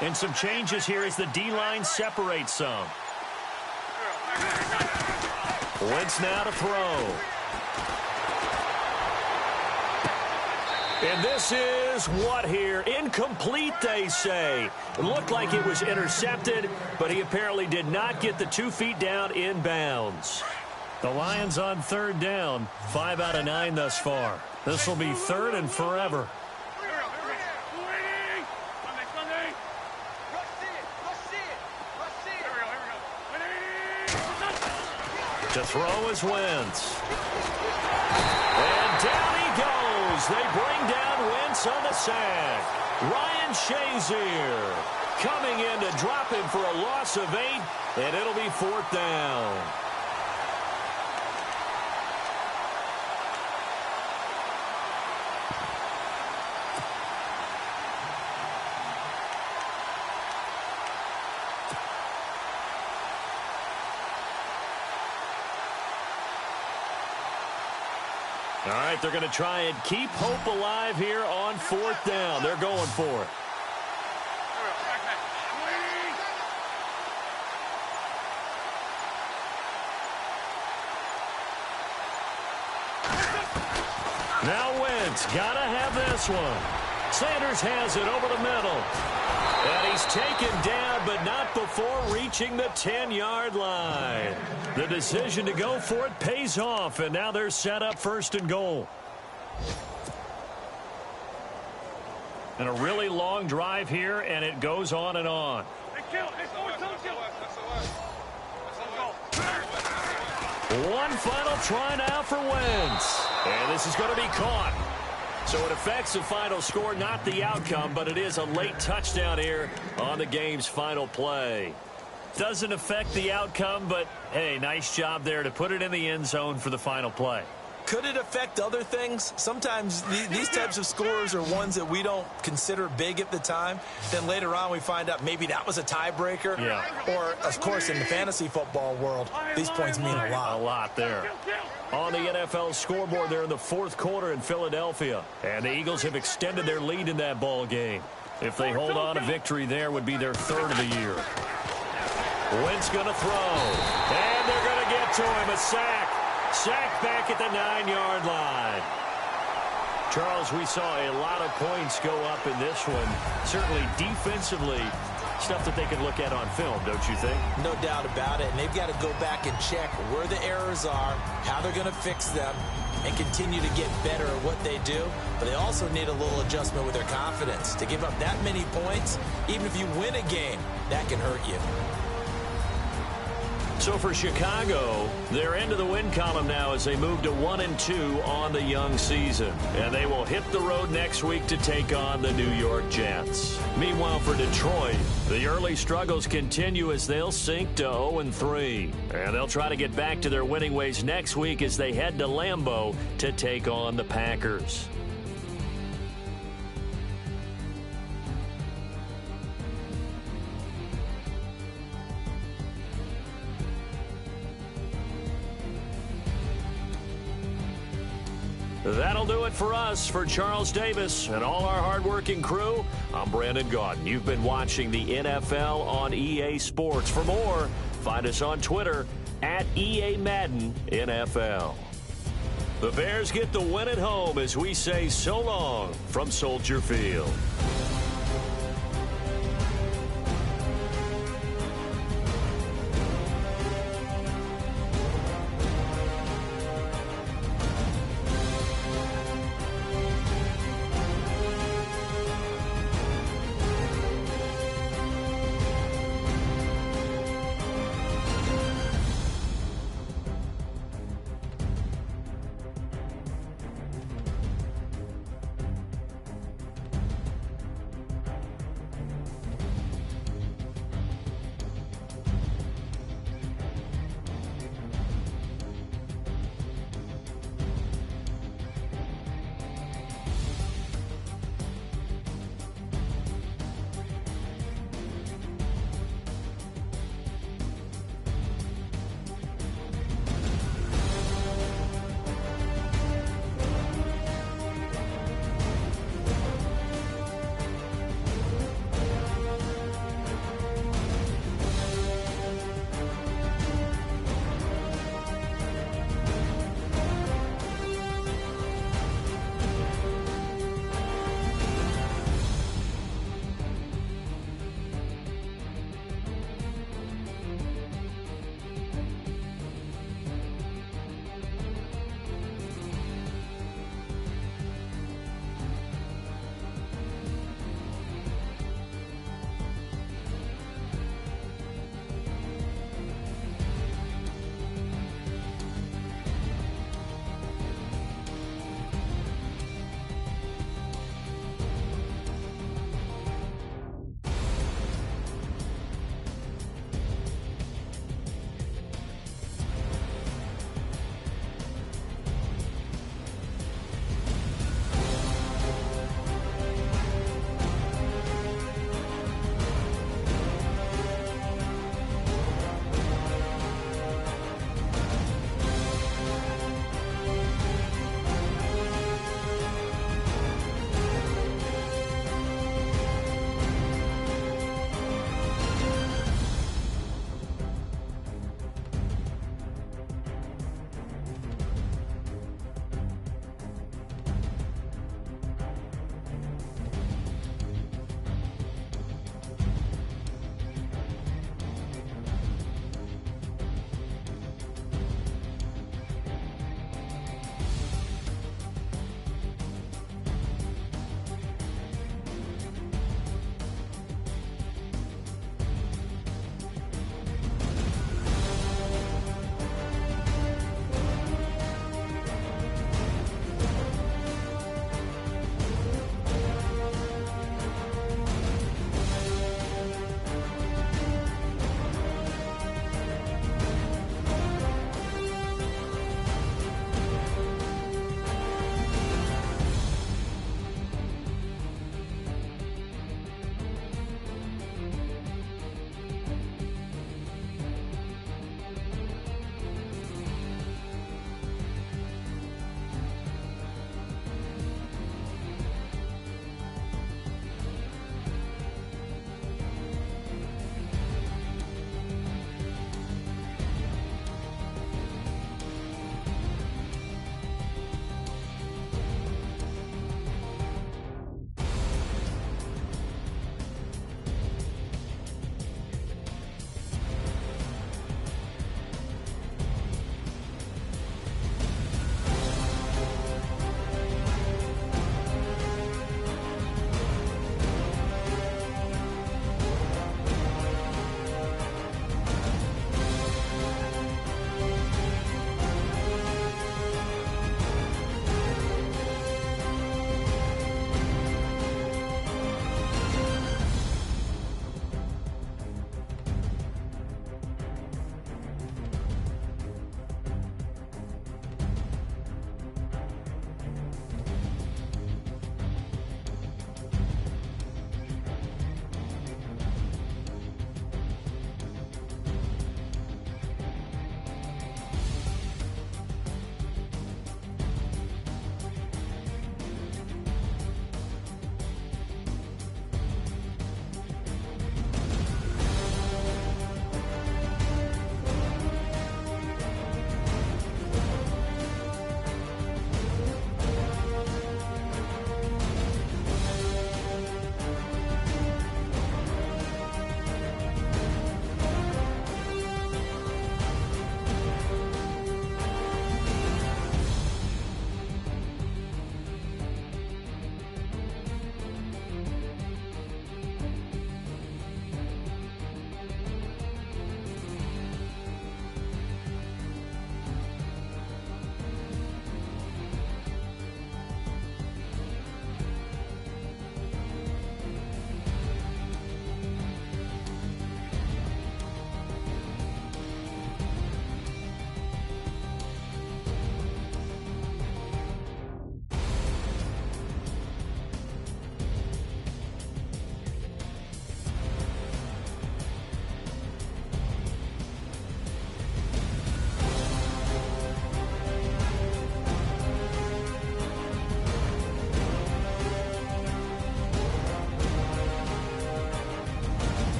And some changes here as the D-line separates some. Wentz now to throw. And this is what here? Incomplete, they say. It looked like it was intercepted, but he apparently did not get the 2 feet down in bounds. The Lions on 3rd down. 5 out of 9 thus far. This will be 3rd and forever. To throw is Wentz. And down he goes. They bring down Wentz on the sack. Ryan Shazier coming in to drop him for a loss of 8, and it'll be 4th down. All right, they're going to try and keep hope alive here on 4th down. They're going for it. Now Wentz, got to have this one. Sanders has it over the middle. And he's taken down, but not before reaching the 10-yard line. The decision to go for it pays off, and now they're set up 1st and goal. And a really long drive here, and it goes on and on. One final try now for Wentz. And this is going to be caught. So it affects the final score, not the outcome, but it is a late touchdown here on the game's final play. Doesn't affect the outcome, but, hey, nice job there to put it in the end zone for the final play. Could it affect other things? Sometimes these types of scores are ones that we don't consider big at the time. Then later on we find out maybe that was a tiebreaker. Yeah. Or, of course, in the fantasy football world, these points mean a lot. A lot there. On the NFL scoreboard, they're in the 4th quarter in Philadelphia. And the Eagles have extended their lead in that ball game. If they hold on to victory there, would be their 3rd of the year. Wentz going to throw. And they're going to get to him. A sack. Sack back at the 9-yard line. Charles, we saw a lot of points go up in this one. Certainly defensively, stuff that they can look at on film, don't you think? No doubt about it. And they've got to go back and check where the errors are, how they're going to fix them, and continue to get better at what they do. But they also need a little adjustment with their confidence. To give up that many points, even if you win a game, that can hurt you. So for Chicago, they're into the win column now as they move to 1-2 on the young season. And they will hit the road next week to take on the New York Jets. Meanwhile, for Detroit, the early struggles continue as they'll sink to 0-3. And they'll try to get back to their winning ways next week as they head to Lambeau to take on the Packers. That'll do it for us. For Charles Davis and all our hardworking crew, I'm Brandon Gaudin. You've been watching the NFL on EA Sports. For more, find us on Twitter at EA Madden NFL. The Bears get the win at home as we say so long from Soldier Field.